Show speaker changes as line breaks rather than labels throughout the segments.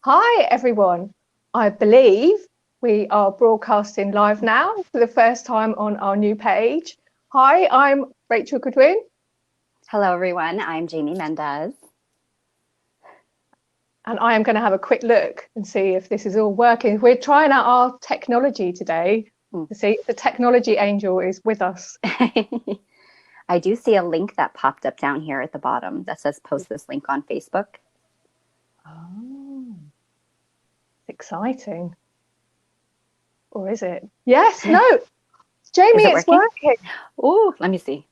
Hi, everyone. I believe we are broadcasting live now for the first time on our new page. Hi, I'm Rachel Goodwin.
Hello, everyone. I'm Jamie Mendez.
And I am going to have a quick look and see if this is all working. We're trying out our technology today to see if the technology angel is with us.
I do see a link that popped up down here at the bottom that says post this link on Facebook.
Oh, exciting. Or is it? Yes, no.
Is
Jamie,
it
it's
working?
working.
Oh, let me see.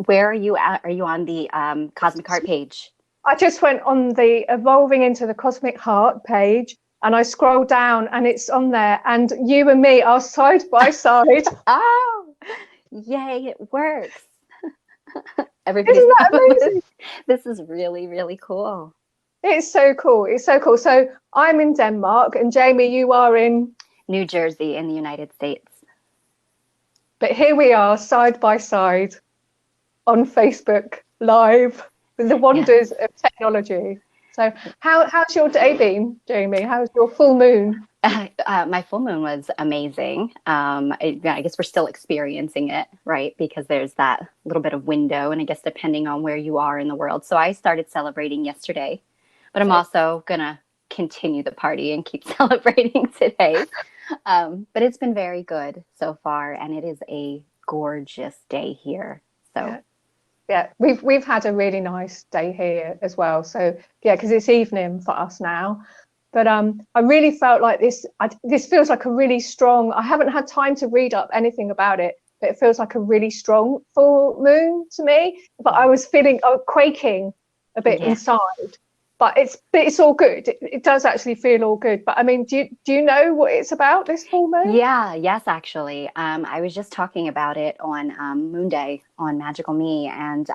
Where are you at? Are you on the Cosmic Heart page?
I just went on the Evolving into the Cosmic Heart page and I scrolled down and it's on there. And you and me are side by side.
Oh, yay, it works. Everybody's
Isn't that amazing?
this is really, really cool.
It's so cool. It's so cool. So I'm in Denmark and Jamie, you are in,
New Jersey in the United States.
but here we are side by side on Facebook Live with the
Yeah.
wonders of technology. So how's your day been, Jamie? How's your full moon?
My full moon was amazing. I guess we're still experiencing it, right? Because there's that little bit of window, and I guess depending on where you are in the world. So I started celebrating yesterday, but I'm also gonna continue the party and keep celebrating today. But it's been very good so far, and it is a gorgeous day here. So
Yeah. Yeah, we've had a really nice day here as well. So yeah, because it's evening for us now. But I really felt like this feels like a really strong. I haven't had time to read up anything about it, but it feels like a really strong full moon to me. But I was feeling quaking a bit
yeah.
inside. But it's all good. It does actually feel all good. But I mean, do you know what it's about, this full moon?
Yeah, yes, actually. I was just talking about it on Moon Day on Magical Me, and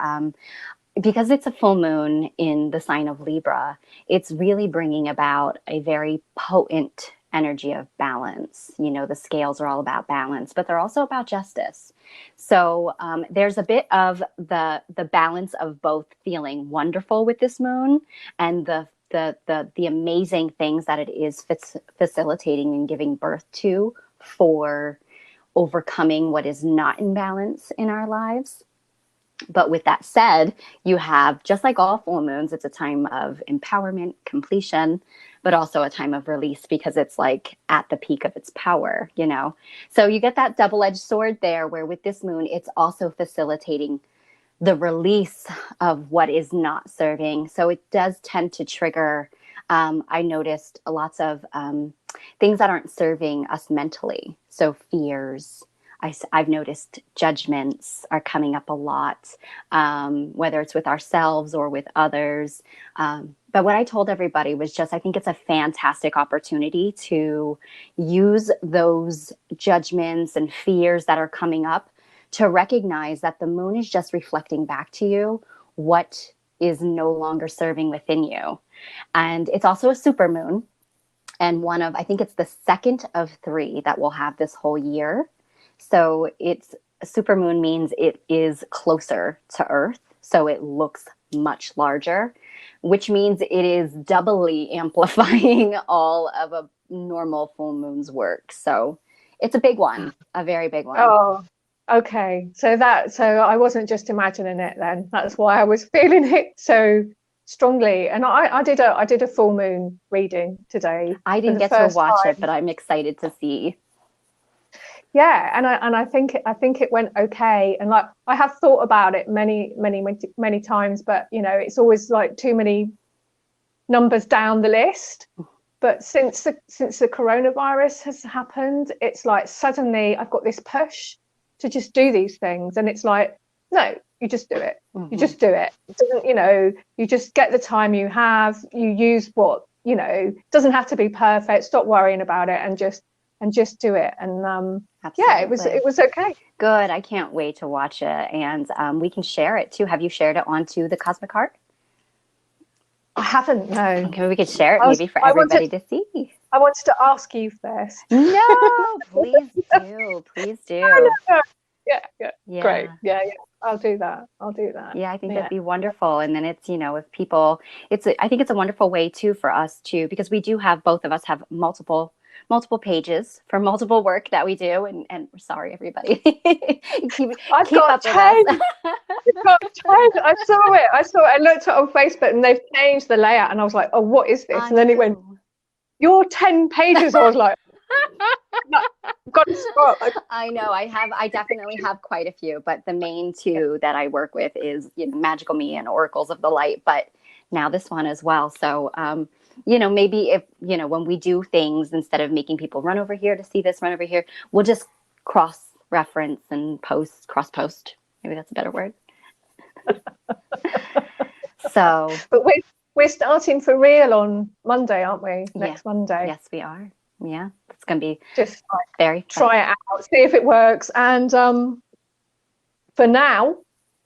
because it's a full moon in the sign of Libra, it's really bringing about a very potent energy of balance. You know, the scales are all about balance, but they're also about justice. So there's a bit of the balance of both feeling wonderful with this moon and the amazing things that it is facilitating and giving birth to for overcoming what is not in balance in our lives. But with that said, you have, just like all full moons, it's a time of empowerment, completion, but also a time of release because it's like at the peak of its power, you know? So you get that double edged sword there, where with this moon, it's also facilitating the release of what is not serving. So it does tend to trigger, I noticed lots of things that aren't serving us mentally. So fears. I've noticed judgments are coming up a lot, whether it's with ourselves or with others. But what I told everybody was just, I think it's a fantastic opportunity to use those judgments and fears that are coming up to recognize that the moon is just reflecting back to you what is no longer serving within you. And it's also a super moon. And I think it's the second of three that we'll have this whole year. So it's super moon means it is closer to Earth. So it looks much larger, which means it is doubly amplifying all of a normal full moon's work. So it's a big one, a very big one.
Oh, okay. So I wasn't just imagining it then. That's why I was feeling it so strongly. And I did a full moon reading today
I
for
didn't
the
get to
first
watch it,
time.
but I'm excited to see.
Yeah, and I think it went okay. And like I have thought about it many times, but it's always like too many numbers down the list. But since the coronavirus has happened, it's like suddenly I've got this push to just do these things, and it's like, no, you just do it. You
Mm-hmm.
just do it. It doesn't, you just get the time you have. You use what it doesn't have to be perfect. Stop worrying about it, and just do it. And yeah, it was
Absolutely.
it was okay.
Good. I can't wait to watch it. And we can share it too. Have you shared it onto the Cosmic Heart?
I haven't, no.
Okay, we could share it
I was
maybe for
I wanted
everybody to see.
I wanted to ask you first.
No, please do. Please
No,
do.
no, no. Yeah.
Yeah.
Great. Yeah. I'll do that.
Yeah, I think
Yeah.
that'd be wonderful. And then it's, if people, I think it's a wonderful way too for us to, because we do have, both of us have multiple pages for multiple work that we do. And sorry, everybody,
I've
keep
got
up with us.
10. I've got 10. I saw it. I looked at it on Facebook and they've changed the layout and I was like, oh, what is this? And then it went, your 10 pages. I was like, no, I've got to stop.
I know I definitely have quite a few, but the main two that I work with is, Magical Me and Oracles of the Light, but now this one as well. So, maybe if, when we do things, instead of making people run over here to see this, run over here, we'll just cross reference and cross post. Maybe that's a better word. So,
but we're starting for real on Monday, aren't we? Next Monday.
Yes, we are. Yeah, it's going to be
just
very
try it out, see if it works. And for now,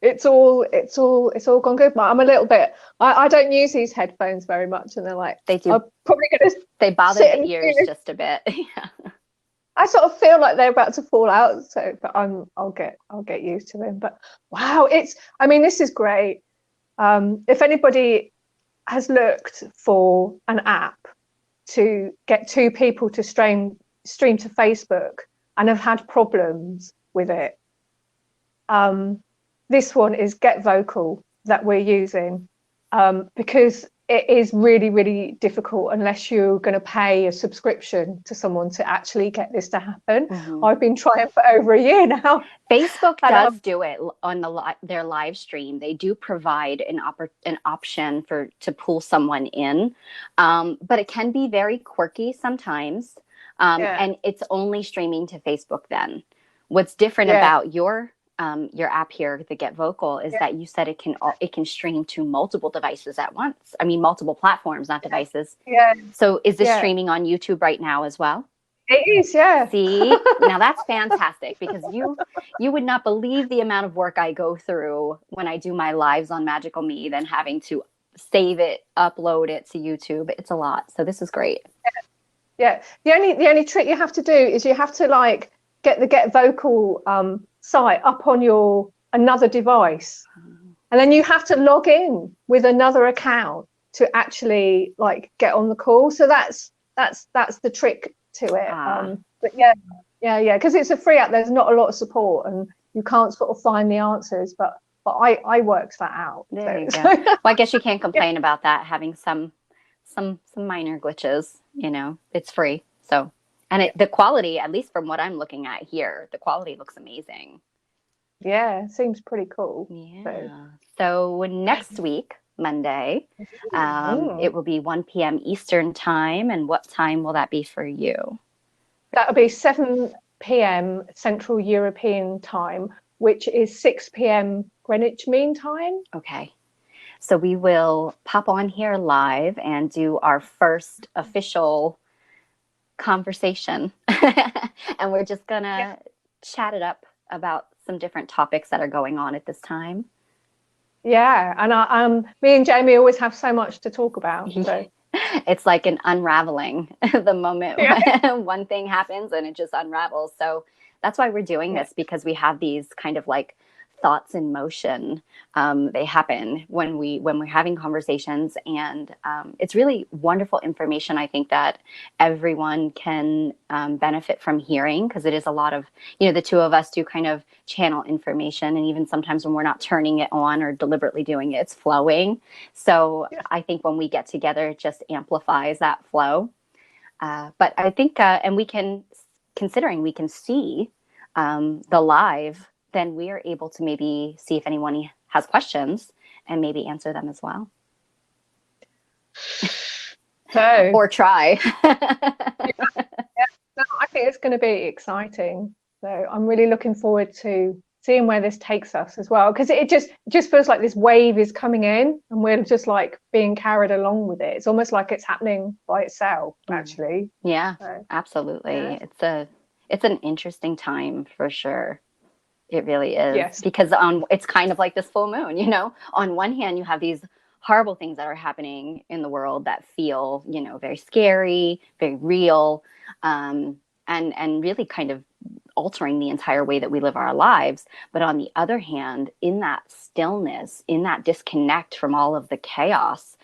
it's all gone good. I'm a little bit. I don't use these headphones very much, and they're like
they do.
I'm probably gonna.
They bother the ears just a bit. Yeah.
I sort of feel like they're about to fall out, but I'll get used to them. But wow, this is great. If anybody has looked for an app to get two people to stream to Facebook and have had problems with it, this one is Get Vocal that we're using, because it is really, really difficult unless you're going to pay a subscription to someone to actually get this to happen. Mm-hmm. I've been trying for over a year now.
Facebook does do it on their live stream. They do provide an option to pull someone in, but it can be very quirky sometimes, and it's only streaming to Facebook then. What's different about your app here, the Get Vocal, is that you said it can stream to multiple devices at once. I mean, multiple platforms, not devices.
Yeah.
So is this streaming on YouTube right now as well?
It is, yeah.
See, now that's fantastic, because you would not believe the amount of work I go through when I do my lives on Magical Me, then having to save it, upload it to YouTube. It's a lot. So this is great.
Yeah. The only trick you have to do is you have to get the Get Vocal site up on your another device, and then you have to log in with another account to actually get on the call. So that's the trick to it. But because it's a free app, there's not a lot of support and you can't sort of find the answers, but I worked that out.
There you go. Well, I guess you can't complain about that, having some minor glitches. It's free. So, and the quality, at least from what I'm looking at here, the quality looks amazing.
Yeah, seems pretty cool.
Yeah. So next week, Monday, it will be 1 p.m. Eastern time. And what time will that be for you?
That'll be 7 p.m. Central European time, which is 6 p.m. Greenwich Mean Time.
Okay. So we will pop on here live and do our first official conversation. And we're just going to chat it up about some different topics that are going on at this time.
Yeah, and me and Jamie always have so much to talk about. So.
It's like an unraveling the moment when one thing happens and it just unravels. So that's why we're doing this, because we have these kind of thoughts in motion. They happen when we're having conversations, and it's really wonderful information. I think that everyone can benefit from hearing, because it is a lot of, the two of us do kind of channel information, and even sometimes when we're not turning it on or deliberately doing it, it's flowing. So I think when we get together, it just amplifies that flow. But I think, and considering we can see the live, then we are able to maybe see if anyone has questions and maybe answer them as well.
So,
or try.
So I think it's going to be exciting. So I'm really looking forward to seeing where this takes us as well, because it just feels like this wave is coming in and we're just being carried along with it. It's almost like it's happening by itself, actually.
Yeah, absolutely. Yeah. It's an interesting time for sure. It really is, because it's kind of like this full moon, on one hand, you have these horrible things that are happening in the world that feel, very scary, very real, and really kind of altering the entire way that we live our lives. But on the other hand, in that stillness, in that disconnect from all of the chaos,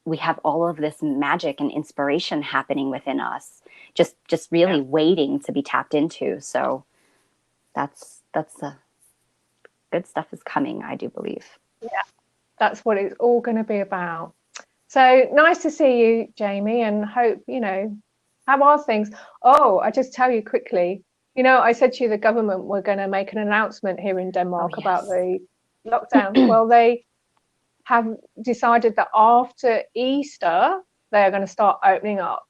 we have all of this magic and inspiration happening within us, just really waiting to be tapped into. So that's the good stuff is coming, I do believe.
Yeah, that's what it's all going to be about. So nice to see you, Jamie, and hope, how are things? Oh, I just tell you quickly, I said to you the government were going to make an announcement here in Denmark about the lockdowns. Well, they have decided that after Easter, they're going to start opening up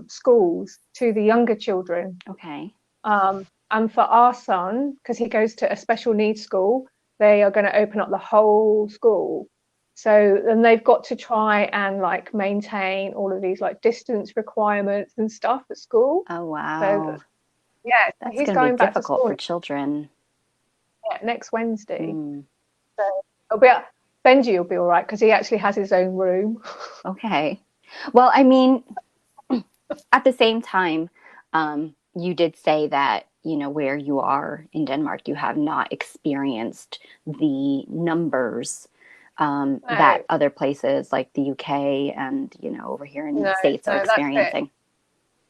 schools to the younger children.
Okay.
And for our son, because he goes to a special needs school, they are going to open up the whole school. So then they've got to try and like maintain all of these like distance requirements and stuff at school.
Oh wow.
So yeah,
that's
he's
going to be
back
difficult
to school
for children.
Yeah, next Wednesday. So it'll be Benji will be all right because he actually has his own room.
Okay. Well, I mean, at the same time, you did say that, where you are in Denmark, you have not experienced the numbers that other places like the UK and, over here in the States are experiencing.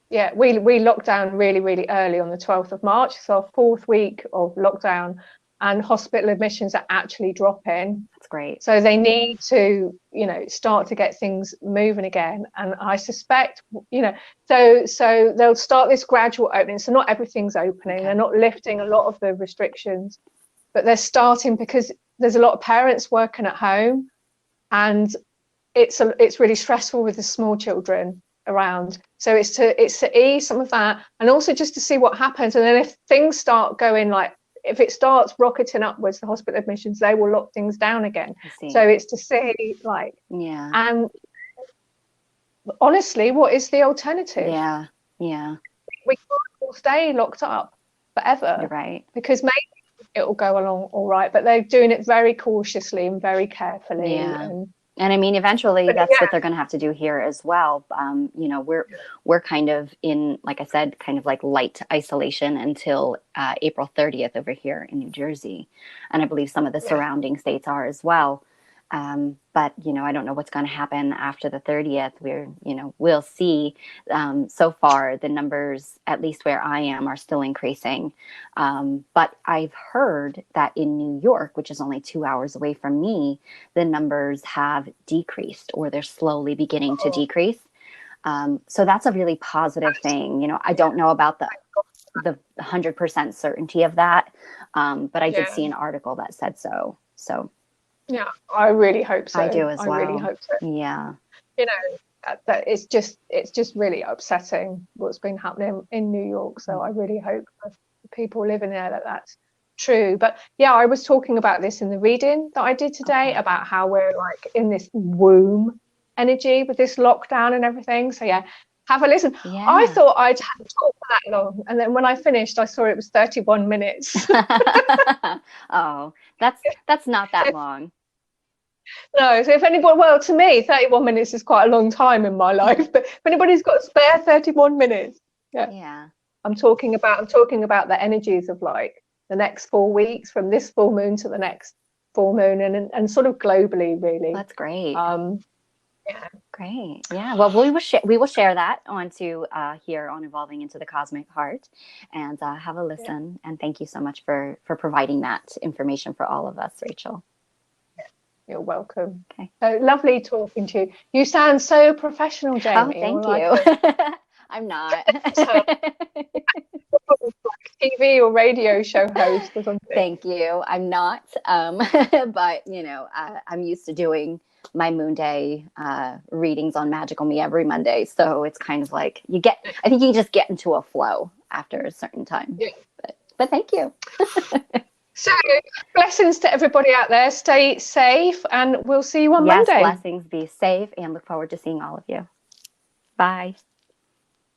Yeah, we locked down really, really early on the 12th of March. So our 4th week of lockdown, and hospital admissions are actually dropping.
That's great.
So they need to, start to get things moving again. And I suspect, so they'll start this gradual opening. So not everything's opening. Okay. They're not lifting a lot of the restrictions, but they're starting because there's a lot of parents working at home, and it's really stressful with the small children around. So it's to ease some of that, and also just to see what happens. And then if things start going like, if it starts rocketing upwards, the hospital admissions, they will lock things down again. So it's to see like, and honestly, what is the alternative?
Yeah.
We can't all stay locked up forever.
You're right.
Because maybe it will go along all right, but they're doing it very cautiously and very carefully.
Yeah. And I mean, eventually that's what they're going to have to do here as well. We're kind of in, like I said, kind of like light isolation until April 30th over here in New Jersey. And I believe some of the surrounding states are as well. But, I don't know what's going to happen after the 30th. We'll see. So far, the numbers, at least where I am, are still increasing. But I've heard that in New York, which is only 2 hours away from me, the numbers have decreased, or they're slowly beginning to decrease. So that's a really positive thing. I don't know about the 100% certainty of that. But I did see an article that said so. So.
Yeah, I really hope so.
I do as well.
I really hope so.
Yeah.
That it's just really upsetting what's been happening in New York. So I really hope for the people living there that that's true. But yeah, I was talking about this in the reading that I did today about how we're like in this womb energy with this lockdown and everything. So yeah, have a listen. Yeah. I thought I'd talk for that long, and then when I finished, I saw it was 31 minutes.
Oh, that's not that long.
No, so if anybody, well, to me, 31 minutes is quite a long time in my life. But if anybody's got a spare 31 minutes, I'm talking about the energies of like the next 4 weeks, from this full moon to the next full moon, and sort of globally, really.
That's great.
Yeah.
Great. Yeah. Well, we will share that onto here on Evolving into the Cosmic Heart, and have a listen. And thank you so much for providing that information for all of us, Rachel.
You're welcome.
Okay.
So lovely talking to you. You sound so professional, Jamie.
Oh, thank you. I'm not.
TV or radio show host or something.
Thank you. I'm not. But I'm used to doing my Moon Day readings on Magical Me every Monday. So it's kind of like I think you just get into a flow after a certain time. Yeah. But thank you.
So blessings to everybody out there. Stay safe, and we'll see you on Monday.
Blessings. Be safe, and look forward to seeing all of you. Bye.